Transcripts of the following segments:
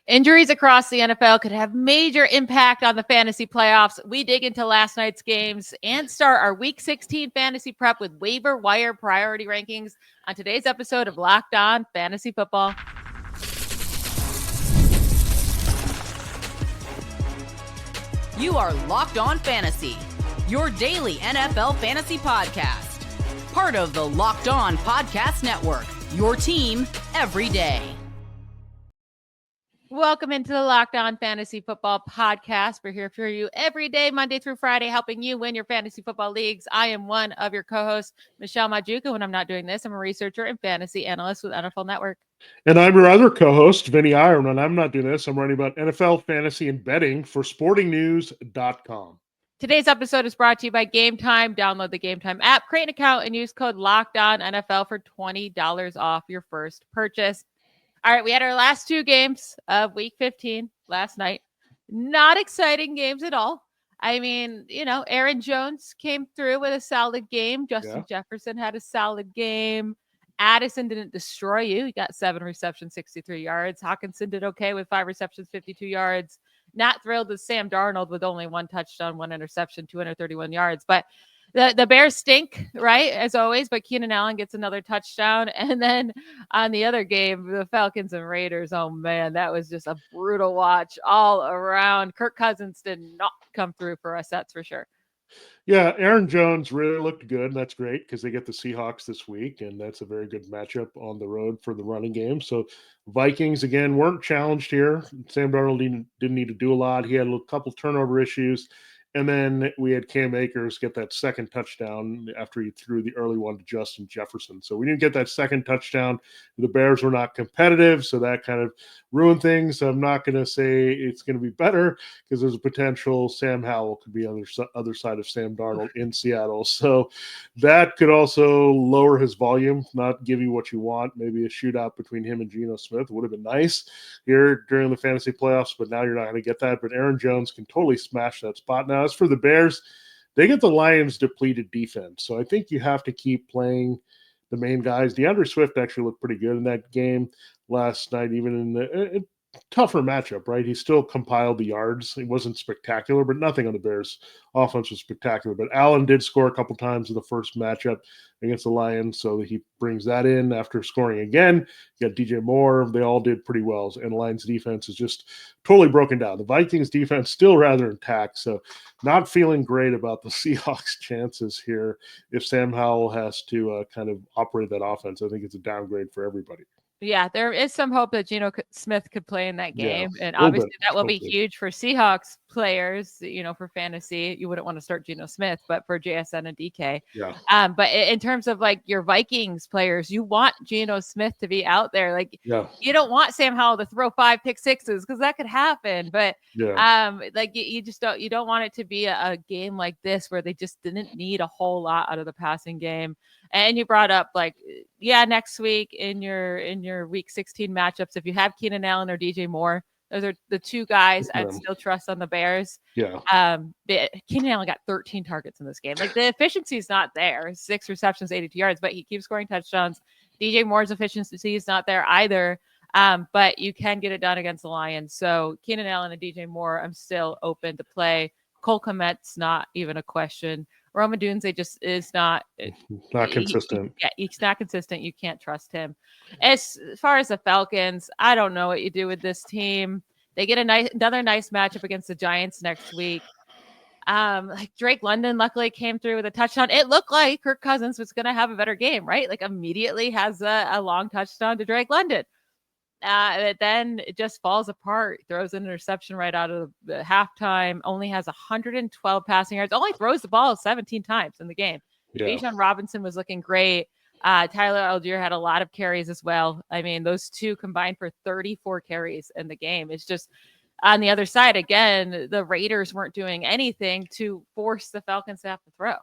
Injuries across the NFL could have major impact on the fantasy playoffs. We dig into last night's games and start our Week 16 fantasy prep with waiver wire priority rankings on today's episode of Locked On Fantasy Football. You are Locked On Fantasy, your daily NFL fantasy podcast. Part of the Locked On Podcast Network, your team every day. Welcome into the Locked On Fantasy Football Podcast. We're here for you every day, Monday through Friday, helping you win your fantasy football leagues. I am one of your co-hosts, Michelle Magdziuk, and when I'm not doing this, I'm a researcher and fantasy analyst with NFL Network. And I'm your other co-host, Vinnie Iyer, and when I'm not doing this, I'm writing about NFL fantasy and betting for sportingnews.com. Today's episode is brought to you by Game Time. Download the Game Time app, create an account, and use code LOCKEDONNFL for $20 off your first purchase. All right, we had our last two games of Week 15 last night. Not exciting games at all. I mean, Aaron Jones came through with a solid game. Justin Jefferson had a solid game. Addison didn't destroy you. He got 7 receptions, 63 yards. Hawkinson did okay with 5 receptions, 52 yards. Not thrilled with Sam Darnold with only 1 touchdown, 1 interception, 231 yards. But the Bears stink, right, as always, but Keenan Allen gets another touchdown. And then on the other game, the Falcons and Raiders, oh, man, that was just a brutal watch all around. Kirk Cousins did not come through for us, that's for sure. Yeah, Aaron Jones really looked good. That's great because they get the Seahawks this week, and that's a very good matchup on the road for the running game. So Vikings, again, weren't challenged here. Sam Darnold didn't need to do a lot. He had a couple turnover issues. And then we had Cam Akers get that second touchdown after he threw the early one to Justin Jefferson. So we didn't get that second touchdown. The Bears were not competitive, so that kind of ruined things. I'm not going to say it's going to be better because there's a potential Sam Howell could be on the other side of Sam Darnold in Seattle. So that could also lower his volume, not give you what you want. Maybe a shootout between him and Geno Smith would have been nice here during the fantasy playoffs, but now you're not going to get that. But Aaron Jones can totally smash that spot. Now, as for the Bears, they get the Lions' depleted defense. So I think you have to keep playing the main guys. DeAndre Swift actually looked pretty good in that game last night, even in the tougher matchup, right? He still compiled the yards. It wasn't spectacular, but nothing on the Bears' offense was spectacular. But Allen did score a couple times in the first matchup against the Lions, so he brings that in after scoring again. You got DJ Moore. They all did pretty well, and the Lions' defense is just totally broken down. The Vikings' defense still rather intact, so not feeling great about the Seahawks' chances here if Sam Howell has to kind of operate that offense. I think it's a downgrade for everybody. Yeah, there is some hope that Geno Smith could play in that game. And obviously that will be huge for Seahawks players, for fantasy. You wouldn't want to start Geno Smith, but for JSN and DK. Yeah. But in terms of like your Vikings players, you want Geno Smith to be out there. Like you don't want Sam Howell to throw 5 pick sixes because that could happen. But you just don't want it to be a game like this where they just didn't need a whole lot out of the passing game. And you brought up next week in your Week 16 matchups, if you have Keenan Allen or DJ Moore, those are the two guys I'd still trust on the Bears. Yeah. Keenan Allen got 13 targets in this game. Like the efficiency is not there. 6 receptions, 82 yards, but he keeps scoring touchdowns. DJ Moore's efficiency is not there either. But you can get it done against the Lions. So Keenan Allen and DJ Moore, I'm still open to play. Cole Kmet's not even a question. Roma Dunze just is not consistent. He's not consistent. You can't trust him. As far as the Falcons, I don't know what you do with this team. They get another nice matchup against the Giants next week. Drake London luckily came through with a touchdown. It looked like Kirk Cousins was going to have a better game, right? Like immediately has a long touchdown to Drake London. But then it just falls apart. Throws an interception right out of the halftime. Only has 112 passing yards. Only throws the ball 17 times in the game. Bijan Robinson was looking great. Tyler Algier had a lot of carries as well. I mean, those two combined for 34 carries in the game. It's just on the other side, again, the Raiders weren't doing anything to force the Falcons to have to throw.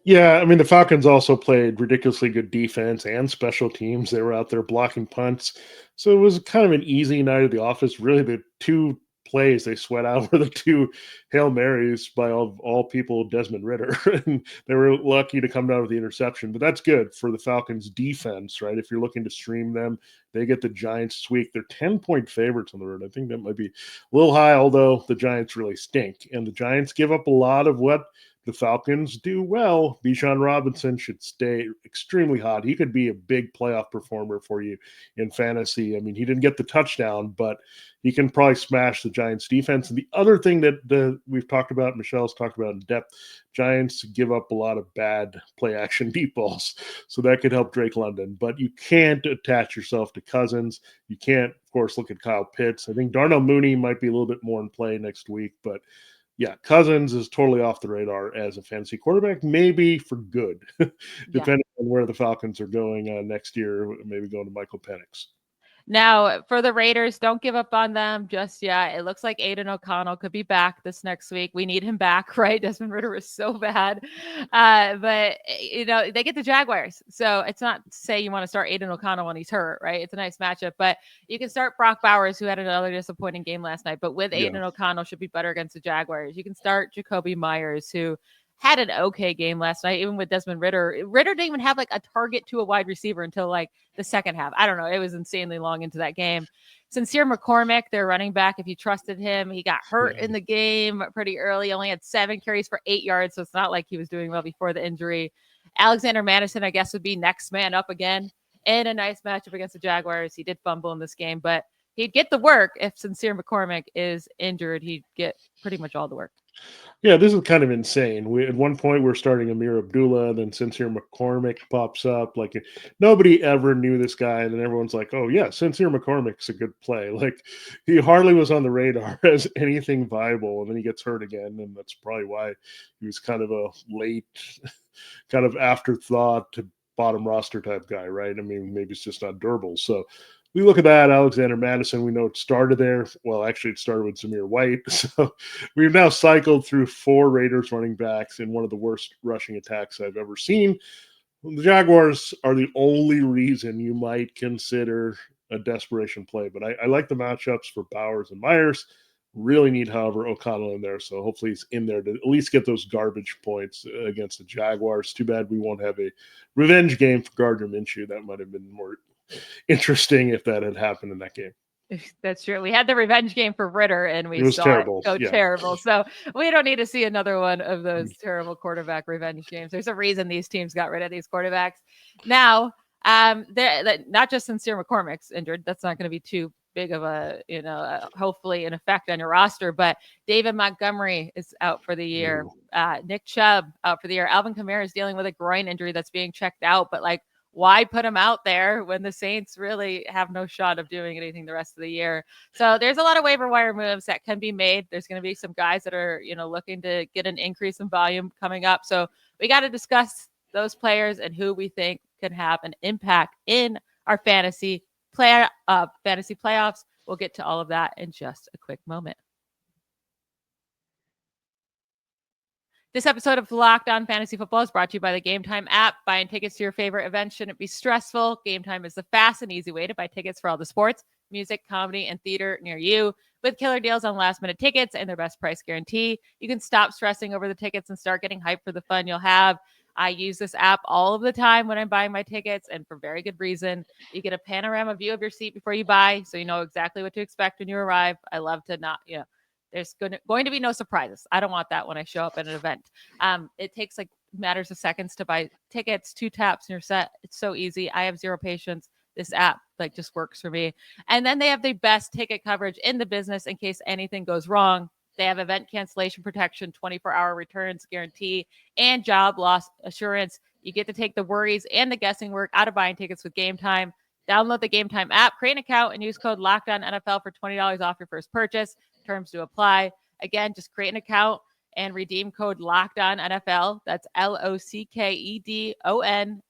Yeah, I mean, the Falcons also played ridiculously good defense and special teams. They were out there blocking punts. So it was kind of an easy night at the office. Really, the two plays they sweat out were the 2 Hail Marys by all people, Desmond Ridder. And they were lucky to come down with the interception. But that's good for the Falcons defense, right? If you're looking to stream them, they get the Giants this week. They're 10-point favorites on the road. I think that might be a little high, although the Giants really stink. And the Giants give up a lot of what the Falcons do well. Bijan Robinson should stay extremely hot. He could be a big playoff performer for you in fantasy. I mean, he didn't get the touchdown, but he can probably smash the Giants defense. And the other thing that we've talked about, Michelle's talked about in depth, Giants give up a lot of bad play action deep balls. So that could help Drake London. But you can't attach yourself to Cousins. You can't, of course, look at Kyle Pitts. I think Darnell Mooney might be a little bit more in play next week, but yeah, Cousins is totally off the radar as a fantasy quarterback, maybe for good, depending on where the Falcons are going next year, maybe going to Michael Penix. Now, for the Raiders, don't give up on them just yet. It looks like Aiden O'Connell could be back this next week. We need him back, right? Desmond Ridder was so bad. But, they get the Jaguars. So it's not to say you want to start Aiden O'Connell when he's hurt, right? It's a nice matchup. But you can start Brock Bowers, who had another disappointing game last night. But with Aiden O'Connell, should be better against the Jaguars. You can start Jacoby Myers, who had an okay game last night, even with Desmond Ridder. Ridder didn't even have like a target to a wide receiver until like the second half. I don't know. It was insanely long into that game. Sincere McCormick, their running back, if you trusted him, he got hurt in the game pretty early, only had 7 carries for 8 yards. So it's not like he was doing well before the injury. Alexander Madison, I guess, would be next man up again in a nice matchup against the Jaguars. He did fumble in this game, but he'd get the work. If Sincere McCormick is injured, he'd get pretty much all the work. Yeah, this is kind of insane. At one point we're starting Amir Abdullah, then Sincere McCormick pops up. Like nobody ever knew this guy, and then everyone's like, "Oh yeah, Sincere McCormick's a good play." Like he hardly was on the radar as anything viable, and then he gets hurt again, and that's probably why he was kind of a late, kind of afterthought to bottom roster type guy, right? I mean, maybe it's just not durable. So we look at that, Alexander Madison, we know it started there. Well, actually, it started with Zamir White. So we've now cycled through 4 Raiders running backs in one of the worst rushing attacks I've ever seen. The Jaguars are the only reason you might consider a desperation play. But I like the matchups for Bowers and Myers. Really need, however, O'Connell in there. So hopefully he's in there to at least get those garbage points against the Jaguars. Too bad we won't have a revenge game for Gardner Minshew. That might have been more interesting if that had happened in that game. That's true. We had the revenge game for Ridder, and we saw terrible. It go terrible. So we don't need to see another one of those terrible quarterback revenge games. There's a reason these teams got rid of these quarterbacks. Now, not just Sincere McCormick's injured. That's not going to be too big of a, hopefully an effect on your roster. But David Montgomery is out for the year. Nick Chubb out for the year. Alvin Kamara is dealing with a groin injury that's being checked out. But why put him out there when the Saints really have no shot of doing anything the rest of the year? So there's a lot of waiver wire moves that can be made. There's going to be some guys that are, looking to get an increase in volume coming up. So we got to discuss those players and who we think can have an impact in our fantasy playoffs. We'll get to all of that in just a quick moment. This episode of Locked On Fantasy Football is brought to you by the Game Time app. Buying tickets to your favorite events shouldn't be stressful. Game Time is the fast and easy way to buy tickets for all the sports, music, comedy, and theater near you. With killer deals on last-minute tickets and their best price guarantee, you can stop stressing over the tickets and start getting hyped for the fun you'll have. I use this app all of the time when I'm buying my tickets, and for very good reason. You get a panorama view of your seat before you buy, so you know exactly what to expect when you arrive. I love to not, there's going to be no surprises. I don't want that when I show up at an event. It takes matters of seconds to buy tickets, 2 taps and you're set. It's so easy. I have zero patience. This app just works for me. And then they have the best ticket coverage in the business in case anything goes wrong. They have event cancellation protection, 24-hour returns guarantee, and job loss assurance. You get to take the worries and the guessing work out of buying tickets with Game Time. Download the Game Time app, create an account, and use code LOCKEDONNFL for $20 off your first purchase. Terms to apply. Again, just create an account and redeem code LOCKEDONNFL. That's LOCKEDON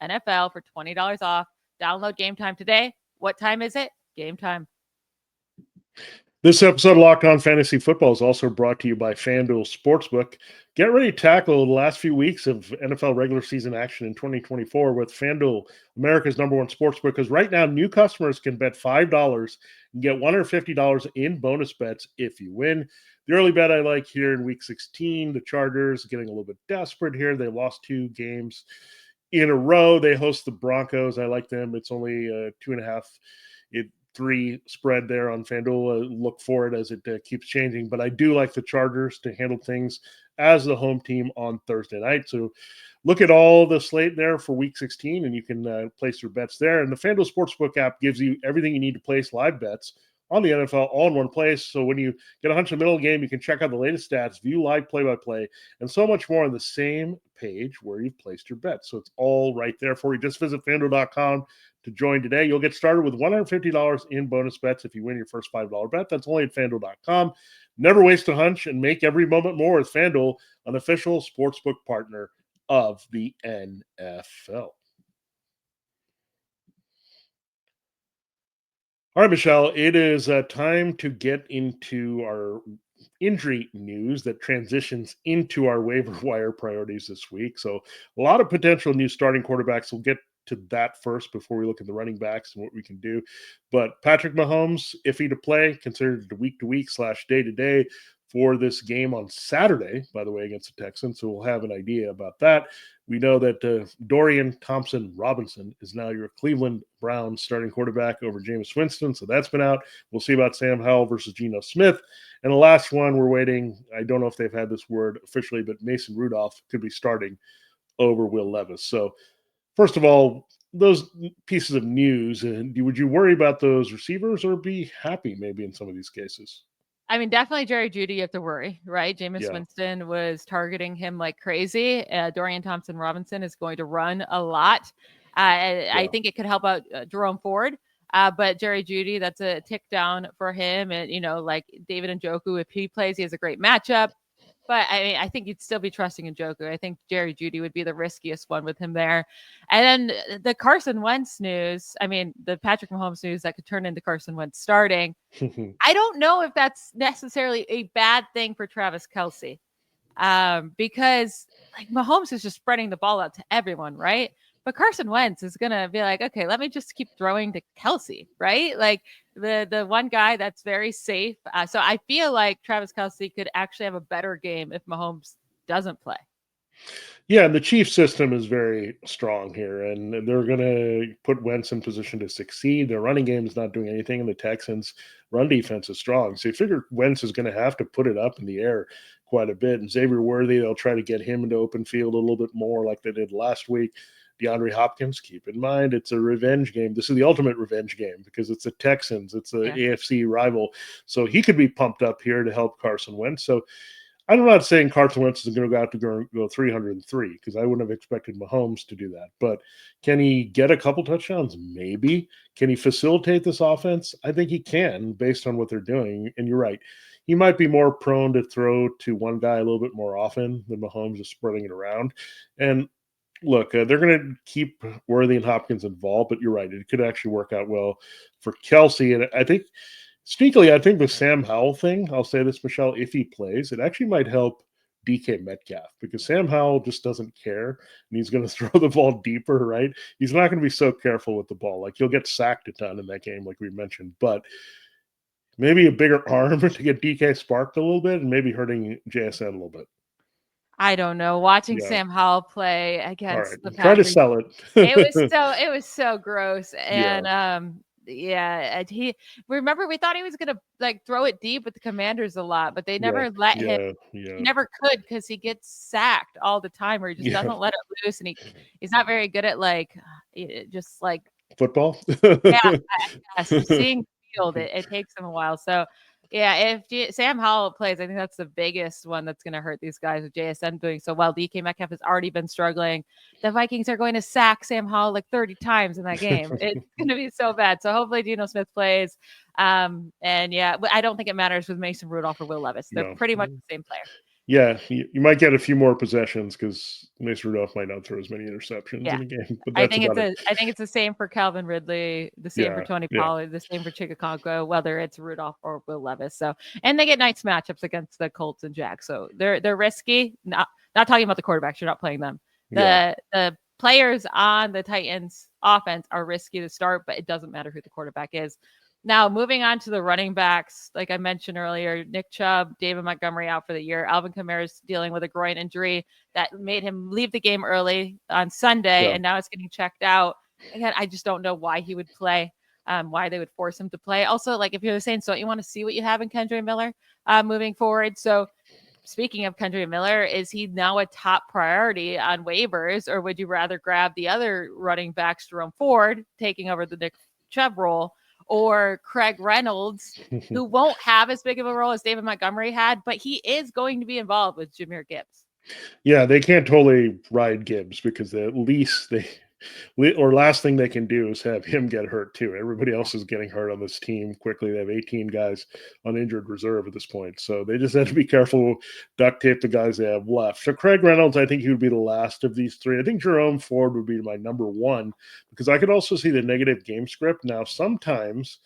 NFL for $20 off. Download Game Time today. What time is it? Game time. This episode of Locked On Fantasy Football is also brought to you by FanDuel Sportsbook. Get ready to tackle the last few weeks of NFL regular season action in 2024 with FanDuel, America's #1 sportsbook, because right now new customers can bet $5 and get $150 in bonus bets if you win. The early bet I like here in Week 16, the Chargers getting a little bit desperate here. They lost 2 games in a row. They host the Broncos. I like them. It's only 2.5. 3 spread there on FanDuel. Look for it as it keeps changing. But I do like the Chargers to handle things as the home team on Thursday night. So look at all the slate there for Week 16, and you can place your bets there. And the FanDuel Sportsbook app gives you everything you need to place live bets on the NFL all in one place. So when you get a hunch in the middle of the game, you can check out the latest stats, view live play-by-play, and so much more on the same page where you've placed your bets. So it's all right there for you. Just visit FanDuel.com to join today. You'll get started with $150 in bonus bets if you win your first $5 bet. That's only at FanDuel.com. Never waste a hunch and make every moment more with FanDuel, an official sportsbook partner of the NFL. All right, Michelle, it is time to get into our injury news that transitions into our waiver wire priorities this week. So a lot of potential new starting quarterbacks. We'll get to that first before we look at the running backs and what we can do. But Patrick Mahomes, iffy to play, considered week-to-week / day-to-day for this game on Saturday, by the way, against the Texans. So we'll have an idea about that. We know that Dorian Thompson-Robinson is now your Cleveland Browns starting quarterback over Jameis Winston. So that's been out. We'll see about Sam Howell versus Geno Smith. And the last one we're waiting, I don't know if they've had this word officially, but Mason Rudolph could be starting over Will Levis. So first of all, those pieces of news, would you worry about those receivers or be happy maybe in some of these cases? I mean, definitely Jerry Jeudy, you have to worry, right? Jameis Winston was targeting him like crazy. Dorian Thompson-Robinson is going to run a lot. I think it could help out Jerome Ford. But Jerry Jeudy, that's a tick down for him. And, like David Njoku, if he plays, he has a great matchup. But I think you'd still be trusting in Njoku. I think Jerry Jeudy would be the riskiest one with him there. And then the Carson Wentz news, the Patrick Mahomes news that could turn into Carson Wentz starting. I don't know if that's necessarily a bad thing for Travis Kelce, because like Mahomes is just spreading the ball out to everyone, right? But Carson Wentz is going to be like, okay, let me just keep throwing to Kelce, right? Like the one guy that's very safe. So I feel like Travis Kelce could actually have a better game if Mahomes doesn't play. Yeah, and the Chiefs system is very strong here, and they're going to put Wentz in position to succeed. Their running game is not doing anything, and the Texans' run defense is strong. So you figure Wentz is going to have to put it up in the air quite a bit. And Xavier Worthy, they'll try to get him into open field a little bit more like they did last week. DeAndre Hopkins, keep in mind, it's a revenge game. This is the ultimate revenge game because it's the Texans. It's a AFC rival. So he could be pumped up here to help Carson Wentz. So I'm not saying Carson Wentz is going to go out to go 303 because I wouldn't have expected Mahomes to do that. But can he get a couple touchdowns? Maybe. Can he facilitate this offense? I think he can based on what they're doing. And you're right. He might be more prone to throw to one guy a little bit more often than Mahomes is spreading it around. And look, they're going to keep Worthy and Hopkins involved, but you're right. It could actually work out well for Kelce. And I think sneakily, I think the Sam Howell thing, I'll say this, Michelle, if he plays, it actually might help DK Metcalf because Sam Howell just doesn't care and he's going to throw the ball deeper, right? He's not going to be so careful with the ball. Like he'll get sacked a ton in that game, like we mentioned, but maybe a bigger arm to get DK sparked a little bit and maybe hurting JSN a little bit. I don't know. Watching Sam Howell play against the Packers, try to sell it. it was so gross. And he remember we thought he was gonna like throw it deep with the Commanders a lot, but they never let him. He never could because he gets sacked all the time, or he just doesn't let it loose, and he's not very good at just like football. Seeing field, it takes him a while. So. Yeah, if Sam Howell plays, I think that's the biggest one that's going to hurt these guys with JSN doing so well. DK Metcalf has already been struggling. The Vikings are going to sack Sam Howell like 30 times in that game. It's going to be so bad. So hopefully Geno Smith plays. I don't think it matters with Mason Rudolph or Will Levis. They're pretty much the same player. Yeah, you might get a few more possessions because Mason Rudolph might not throw as many interceptions in a game, but that's about it. I think it's the same for Calvin Ridley, the same for Yeah, Tony yeah, Pollard, the same for Chicago, whether it's Rudolph or Will Levis. So, and they get nice matchups against the Colts and Jags. So they're risky. Not talking about the quarterbacks. You're not playing them. yeah. The players on the Titans offense are risky to start, but it doesn't matter who the quarterback is. Now, moving on to the running backs, like I mentioned earlier, Nick Chubb, David Montgomery out for the year. Alvin Kamara's dealing with a groin injury that made him leave the game early on Sunday, Yeah. and now it's getting checked out. Again, I just don't know why he would play, why they would force him to play. Also, like if you're the Saints, don't you want to see what you have in Kendre Miller moving forward? So, speaking of Kendre Miller, is he now a top priority on waivers, or would you rather grab the other running backs, Jerome Ford, taking over the Nick Chubb role, or Craig Reynolds, who won't have as big of a role as David Montgomery had, but he is going to be involved with Jahmyr Gibbs? Yeah, they can't totally ride Gibbs because at least last thing they can do is have him get hurt too. Everybody else is getting hurt on this team quickly. They have 18 guys on injured reserve at this point. So they just have to be careful, duct tape the guys they have left. So Craig Reynolds, I think he would be the last of these three. I think Jerome Ford would be my number one because I could also see the negative game script. Now, sometimes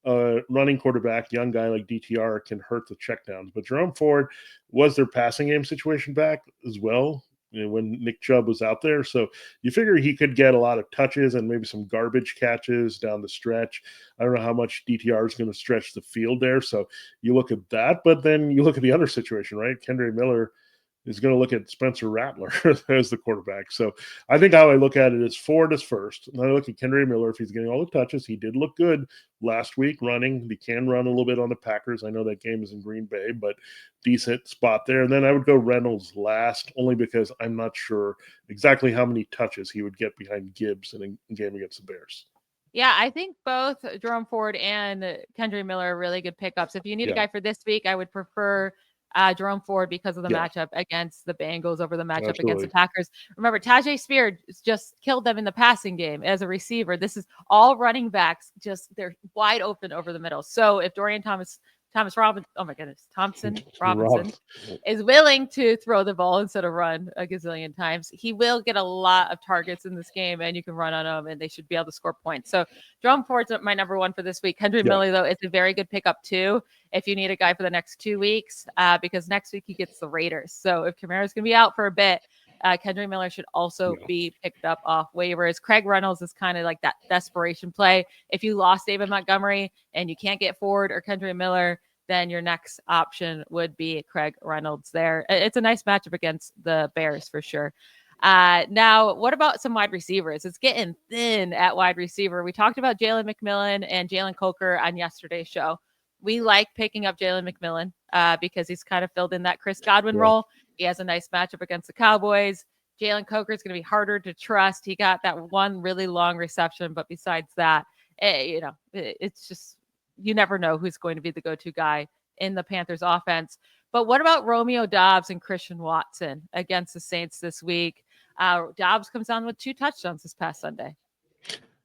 running quarterback, young guy like DTR can hurt the checkdowns. But Jerome Ford was their passing game situation back as well when Nick Chubb was out there. So you figure he could get a lot of touches and maybe some garbage catches down the stretch. I don't know how much DTR is going to stretch the field there. So you look at that, but then you look at the other situation, right? Kendre Miller is going to look at Spencer Rattler as the quarterback. So I think how I look at it is Ford is first. And I look at Kendre Miller. If he's getting all the touches, he did look good last week running. He can run a little bit on the Packers. I know that game is in Green Bay, but decent spot there. And then I would go Reynolds last, only because I'm not sure exactly how many touches he would get behind Gibbs in a game against the Bears. Yeah, I think both Jerome Ford and Kendre Miller are really good pickups. If you need a guy for this week, I would prefer Jerome Ford because of the matchup against the Bengals over the matchup against the Packers. Remember, Tajay Spears just killed them in the passing game as a receiver. This is all running backs. They're wide open over the middle. So if Thompson Robinson is willing to throw the ball instead of run a gazillion times, he will get a lot of targets in this game, and you can run on him, and they should be able to score points. So Jerome Ford's my number one for this week. Kendre Miller, though, is a very good pickup, too, if you need a guy for the next 2 weeks, because next week he gets the Raiders. So if Kamara's going to be out for a bit, Kendre Miller should also be picked up off waivers. Craig Reynolds is kind of like that desperation play. If you lost David Montgomery and you can't get Ford or Kendre Miller, then your next option would be Craig Reynolds there. It's a nice matchup against the Bears for sure. Now, what about some wide receivers? It's getting thin at wide receiver. We talked about Jalen McMillan and Jalen Coker on yesterday's show. We like picking up Jalen McMillan because he's kind of filled in that Chris Godwin role. He has a nice matchup against the Cowboys. Jalen Coker is going to be harder to trust. He got that one really long reception, but besides that, it's just, you never know who's going to be the go-to guy in the Panthers offense. But what about Romeo Doubs and Christian Watson against the Saints this week? Doubs comes down with 2 touchdowns this past Sunday.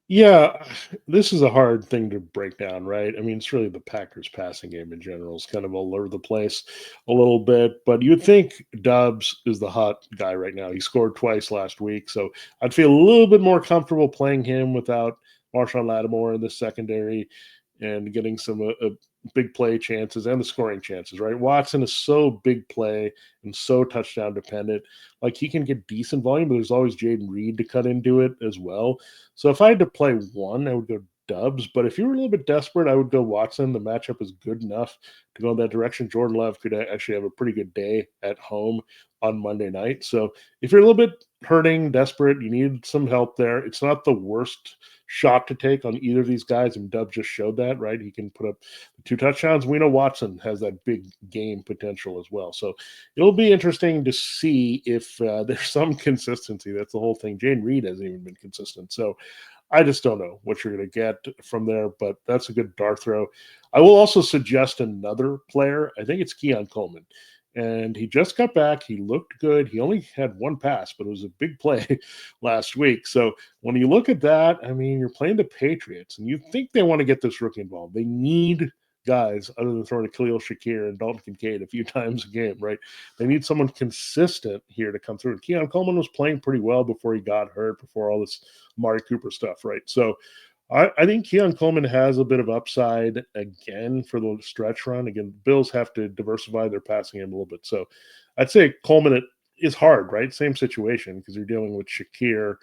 Yeah, this is a hard thing to break down, right? I mean, it's really the Packers passing game in general is kind of all over the place a little bit, but you'd think Doubs is the hot guy right now. He scored twice last week, so I'd feel a little bit more comfortable playing him without Marshawn Lattimore in the secondary and getting some big play chances and the scoring chances, right? Watson is so big play and so touchdown dependent. Like, he can get decent volume, but there's always Jaden Reed to cut into it as well. So if I had to play one, I would go Doubs. But if you were a little bit desperate, I would go Watson. The matchup is good enough to go in that direction. Jordan Love could actually have a pretty good day at home on Monday night. So if you're a little bit hurting, desperate, you need some help there, it's not the worst shot to take on either of these guys, and Doubs just showed that, right? He can put up 2 touchdowns. We know Watson has that big game potential as well. So it'll be interesting to see if there's some consistency. That's the whole thing. Jaden Reed hasn't even been consistent. So I just don't know what you're going to get from there, but that's a good dart throw. I will also suggest another player. I think it's Keon Coleman. And he just got back. He looked good. He only had 1 pass, but it was a big play last week. So when you look at that, I mean, you're playing the Patriots, and you think they want to get this rookie involved. They need guys other than throwing to Khalil Shakir and Dalton Kincaid a few times a game, right? They need someone consistent here to come through. And Keon Coleman was playing pretty well before he got hurt, before all this Amari Cooper stuff, right? So I think Keon Coleman has a bit of upside again for the stretch run. Again, Bills have to diversify their passing game a little bit. So I'd say Coleman is hard, right? Same situation because you're dealing with Shakir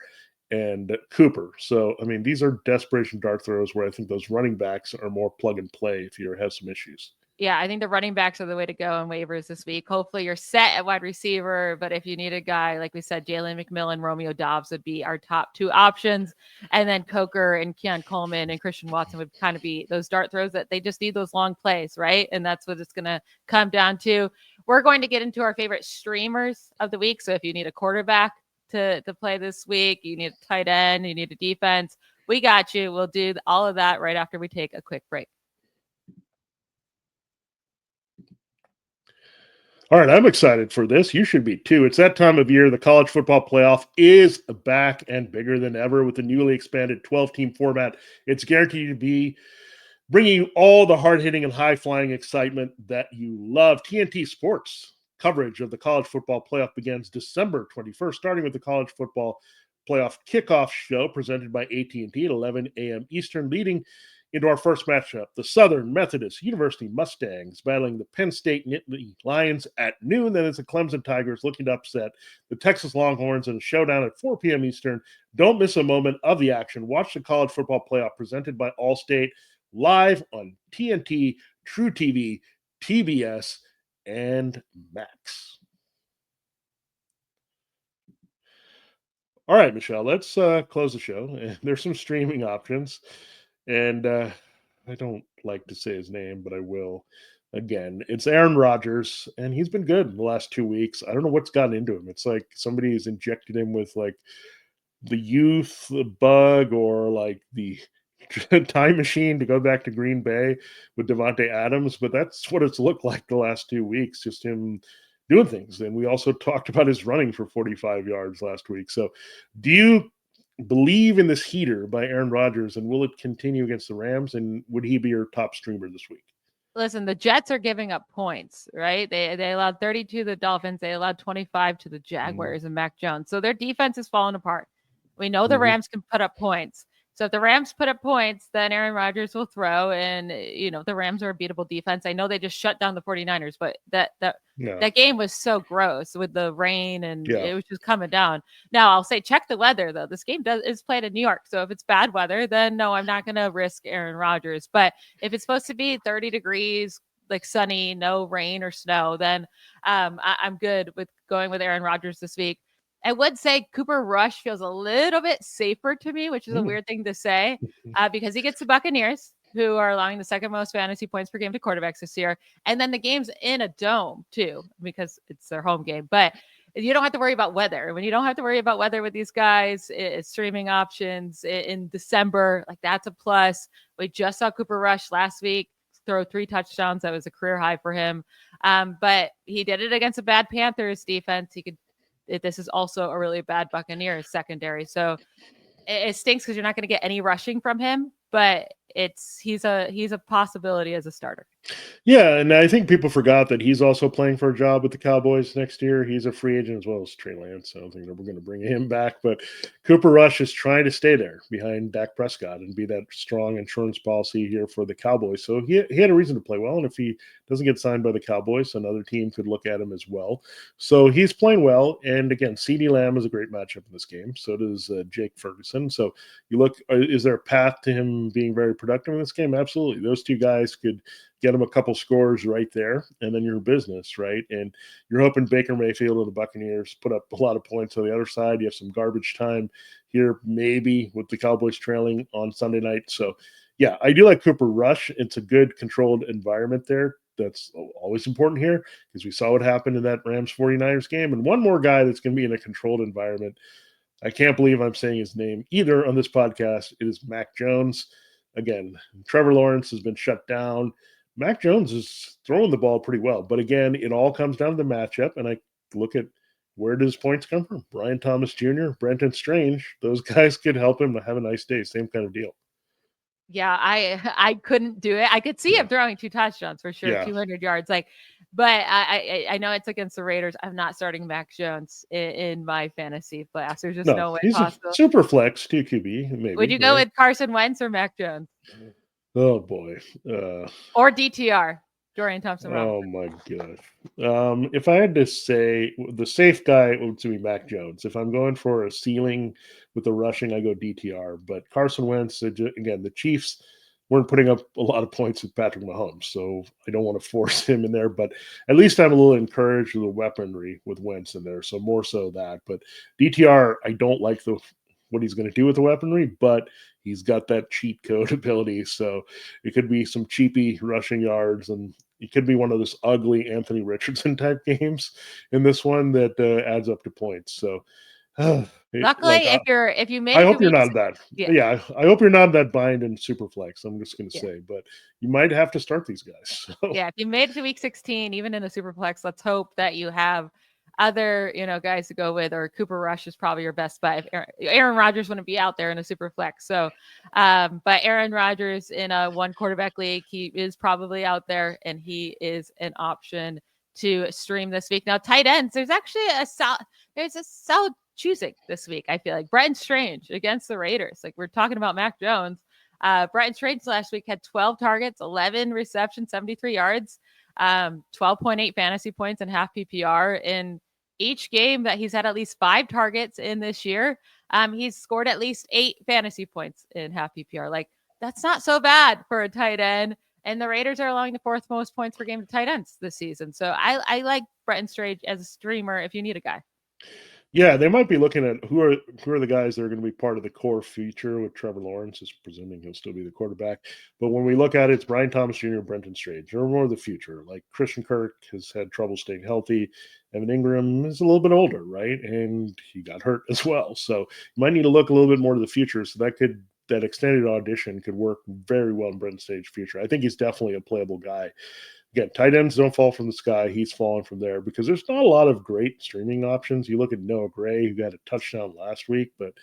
and Cooper. So, I mean, these are desperation dart throws where I think those running backs are more plug and play if you have some issues. Yeah, I think the running backs are the way to go in waivers this week. Hopefully you're set at wide receiver, but if you need a guy, like we said, Jalen McMillan, Romeo Doubs would be our top two options. And then Coker and Keon Coleman and Christian Watson would kind of be those dart throws that they just need those long plays, right? And that's what it's going to come down to. We're going to get into our favorite streamers of the week. So if you need a quarterback to play this week, you need a tight end, you need a defense, we got you. We'll do all of that right after we take a quick break. All right, I'm excited for this. You should be too. It's that time of year. The college football playoff is back and bigger than ever with the newly expanded 12-team format. It's guaranteed to be bringing you all the hard-hitting and high-flying excitement that you love. TNT Sports coverage of the college football playoff begins December 21st, starting with the college football playoff kickoff show presented by AT&T at 11 a.m. Eastern, leading into our first matchup, the Southern Methodist University Mustangs battling the Penn State Nittany Lions at noon. Then it's the Clemson Tigers looking to upset the Texas Longhorns in a showdown at 4 p.m. Eastern. Don't miss a moment of the action. Watch the college football playoff presented by Allstate live on TNT, True TV, TBS, and Max. All right, Michelle, let's close the show. There's some streaming options. And I don't like to say his name, but I will. Again, it's Aaron Rodgers, and he's been good in the last 2 weeks. I don't know what's gotten into him. It's like somebody has injected him with like the youth bug or like the time machine to go back to Green Bay with Devontae Adams. But that's what it's looked like the last 2 weeks, just him doing things. And we also talked about his running for 45 yards last week. So do you believe in this heater by Aaron Rodgers, and will it continue against the Rams? And would he be your top streamer this week? Listen, the Jets are giving up points, right? They allowed 32 to the Dolphins. They allowed 25 to the Jaguars and Mac Jones. So their defense is falling apart. We know the Rams can put up points. So if the Rams put up points, then Aaron Rodgers will throw. And, you know, the Rams are a beatable defense. I know they just shut down the 49ers, but that game was so gross with the rain and it was just coming down. Now, I'll say check the weather, though. This game is played in New York. So if it's bad weather, then no, I'm not going to risk Aaron Rodgers. But if it's supposed to be 30 degrees, like sunny, no rain or snow, then I'm good with going with Aaron Rodgers this week. I would say Cooper Rush feels a little bit safer to me, which is a weird thing to say because he gets the Buccaneers, who are allowing the second most fantasy points per game to quarterbacks this year. And then the game's in a dome, too, because it's their home game. But you don't have to worry about weather. When you don't have to worry about weather with these guys, it's streaming options in December. Like, that's a plus. We just saw Cooper Rush last week throw 3 touchdowns. That was a career high for him. But he did it against a bad Panthers defense. This is also a really bad Buccaneers secondary. So it stinks because you're not going to get any rushing from him, but he's a possibility as a starter. Yeah, and I think people forgot that he's also playing for a job with the Cowboys next year. He's a free agent as well as Trey Lance. I don't think that we're going to bring him back, but Cooper Rush is trying to stay there behind Dak Prescott and be that strong insurance policy here for the Cowboys. So he had a reason to play well, and if he doesn't get signed by the Cowboys, another team could look at him as well. So he's playing well, and again, CeeDee Lamb is a great matchup in this game. So does Jake Ferguson. So you look, is there a path to him being very productive in this game? Absolutely. Those two guys could get him a couple scores right there, and then you're business, right? And you're hoping Baker Mayfield and the Buccaneers put up a lot of points on the other side. You have some garbage time here, maybe with the Cowboys trailing on Sunday night. So, yeah, I do like Cooper Rush. It's a good controlled environment there. That's always important here because we saw what happened in that Rams 49ers game. And one more guy that's going to be in a controlled environment. I can't believe I'm saying his name either on this podcast. It is Mac Jones. Again, Trevor Lawrence has been shut down. Mac Jones is throwing the ball pretty well. But again, it all comes down to the matchup. And I look at where does points come from? Brian Thomas Jr., Brenton Strange. Those guys could help him to have a nice day. Same kind of deal. Yeah, I couldn't do it. I could see him throwing 2 touchdowns for sure, 200 yards. But I know it's against the Raiders. I'm not starting Mac Jones in my fantasy playoffs. There's just no way he's possible. A super flex QB, maybe. Would you go with Carson Wentz or Mac Jones? Oh boy. Or DTR, Dorian Thompson-Robinson. Oh my gosh. If I had to say the safe guy would be Mac Jones. If I'm going for a ceiling with the rushing, I go DTR. But Carson Wentz, again, the Chiefs weren't putting up a lot of points with Patrick Mahomes, so I don't want to force him in there. But at least I'm a little encouraged with the weaponry with Wentz in there, so more so that. But DTR, I don't like what he's going to do with the weaponry, but he's got that cheat code ability, so it could be some cheapy rushing yards, and it could be one of those ugly Anthony Richardson type games in this one that adds up to points. So luckily, if you made I it hope to you're week not that. Yeah, I hope you're not that bind in Superflex. I'm just going to say, but you might have to start these guys. So. Yeah, if you made it to week 16, even in the Superflex, let's hope that you have other guys to go with, or Cooper Rush is probably your best bet. If Aaron Rodgers wouldn't be out there in a Superflex. So, but Aaron Rodgers in a 1 quarterback league, he is probably out there, and he is an option to stream this week. Now, tight ends, there's actually a solid choosing this week. I feel like Brenton Strange against the Raiders. Like, we're talking about Mac Jones. Brenton Strange last week had 12 targets, 11 receptions, 73 yards, 12.8 fantasy points and half PPR in each game that he's had at least 5 targets in this year. He's scored at least 8 fantasy points in half PPR. Like, that's not so bad for a tight end. And the Raiders are allowing the 4th most points per game to tight ends this season. So I like Brenton Strange as a streamer if you need a guy. Yeah, they might be looking at who are the guys that are going to be part of the core feature with Trevor Lawrence, is presuming he'll still be the quarterback. But when we look at it, it's Brian Thomas Jr. and Brenton Strange. They're more of the future. Like Christian Kirk has had trouble staying healthy. Evan Ingram is a little bit older, right? And he got hurt as well. So you might need to look a little bit more to the future. So that extended audition could work very well in Brenton Strange's future. I think he's definitely a playable guy. Again, tight ends don't fall from the sky. He's fallen from there because there's not a lot of great streaming options. You look at Noah Gray, who got a touchdown last week, but it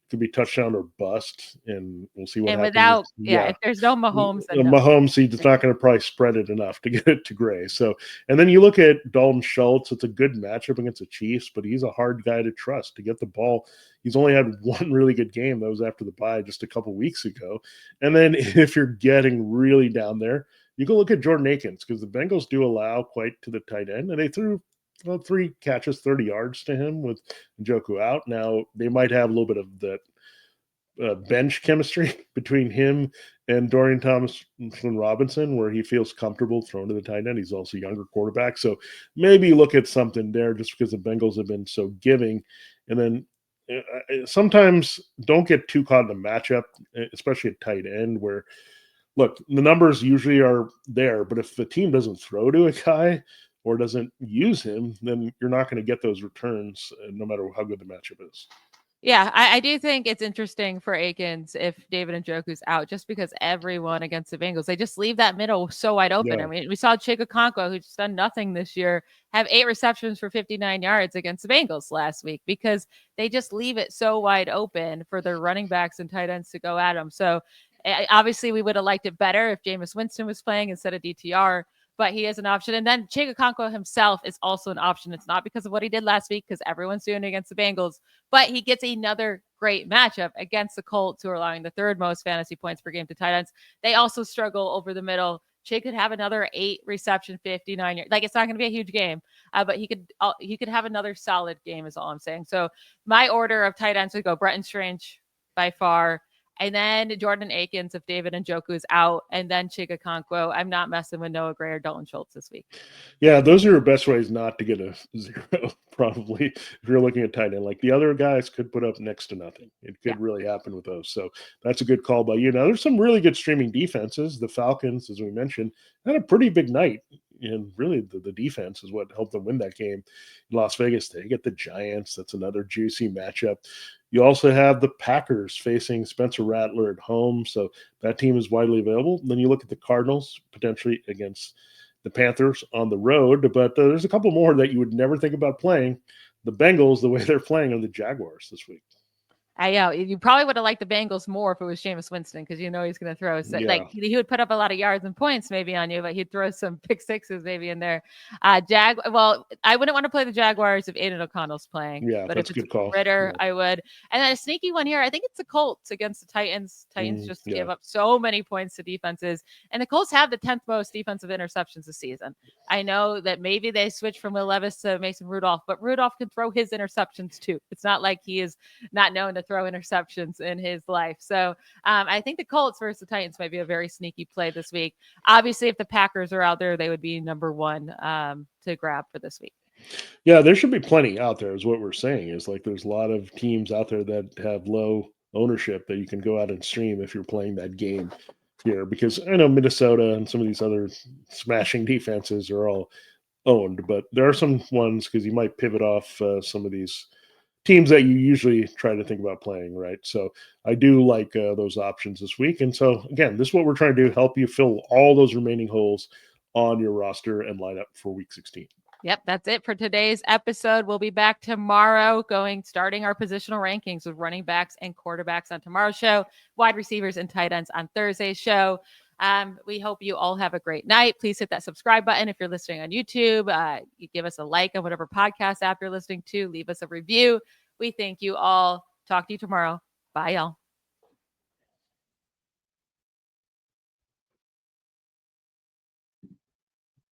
could be touchdown or bust, and we'll see what happens. Without, if there's no Mahomes, then Mahomes, he's not going to probably spread it enough to get it to Gray. So, and then you look at Dalton Schultz. It's a good matchup against the Chiefs, but he's a hard guy to trust to get the ball. He's only had one really good game. That was after the bye just a couple weeks ago. And then if you're getting really down there, you can look at Jordan Akins, because the Bengals do allow quite to the tight end, and they threw 3 catches, 30 yards to him with Njoku out. Now, they might have a little bit of that bench chemistry between him and Dorian Thompson-Robinson, where he feels comfortable throwing to the tight end. He's also a younger quarterback. So maybe look at something there, just because the Bengals have been so giving. And then sometimes don't get too caught in the matchup, especially at tight end, where – look, the numbers usually are there, but if the team doesn't throw to a guy or doesn't use him, then you're not going to get those returns no matter how good the matchup is. Yeah, I do think it's interesting for Akins if David Njoku's out, just because everyone against the Bengals, they just leave that middle so wide open. Yeah. I mean, we saw Chig Okonkwo, who's done nothing this year, have 8 receptions for 59 yards against the Bengals last week, because they just leave it so wide open for their running backs and tight ends to go at them. So obviously we would have liked it better if Jameis Winston was playing instead of DTR, but he is an option. And then Chig Okonkwo himself is also an option. It's not because of what he did last week, because everyone's doing it against the Bengals, but he gets another great matchup against the Colts, who are allowing the 3rd most fantasy points per game to tight ends. They also struggle over the middle. Chig could have another 8 reception, 59 yards. Like, it's not going to be a huge game, but he could have another solid game is all I'm saying. So my order of tight ends would go Brenton Strange by far, and then Jordan Akins if David Njoku is out, and then Chig Okonkwo. I'm not messing with Noah Gray or Dalton Schultz this week. Yeah, those are your best ways not to get a 0, probably, if you're looking at tight end. Like, the other guys could put up next to nothing. It could really happen with those. So that's a good call by you. Now, there's some really good streaming defenses. The Falcons, as we mentioned, had a pretty big night. And really, the defense is what helped them win that game in Las Vegas. They get the Giants. That's another juicy matchup. You also have the Packers facing Spencer Rattler at home, so that team is widely available. And then you look at the Cardinals potentially against the Panthers on the road, but there's a couple more that you would never think about playing. The Bengals, the way they're playing, are the Jaguars this week. I know you probably would have liked the Bengals more if it was Jameis Winston because he's going to throw. So, like he would put up a lot of yards and points maybe on you, but he'd throw some pick sixes maybe in there. Well, I wouldn't want to play the Jaguars if Aiden O'Connell's playing. Yeah, but that's if a it's good call. Ritter, I would. And then a sneaky one here. I think it's the Colts against the Titans. Titans just give up so many points to defenses, and the Colts have the 10th most defensive interceptions this season. I know that maybe they switched from Will Levis to Mason Rudolph, but Rudolph can throw his interceptions too. It's not like he is not known to throw interceptions in his life. So I think the Colts versus the Titans might be a very sneaky play this week. Obviously, if the Packers are out there, they would be number one to grab for this week. Yeah, there should be plenty out there is what we're saying. Is like there's a lot of teams out there that have low ownership that you can go out and stream if you're playing that game here. Because I know Minnesota and some of these other smashing defenses are all owned, but there are some ones because you might pivot off some of these teams that you usually try to think about playing, right? So I do like those options this week. And so again, this is what we're trying to do, help you fill all those remaining holes on your roster and line up for week 16. Yep, that's it for today's episode. We'll be back tomorrow starting our positional rankings with running backs and quarterbacks on tomorrow's show, wide receivers and tight ends on Thursday's show. We hope you all have a great night. Please hit that subscribe button if you're listening on YouTube. You give us a like on whatever podcast app you're listening to. Leave us a review. We thank you all. Talk to you tomorrow. Bye, y'all.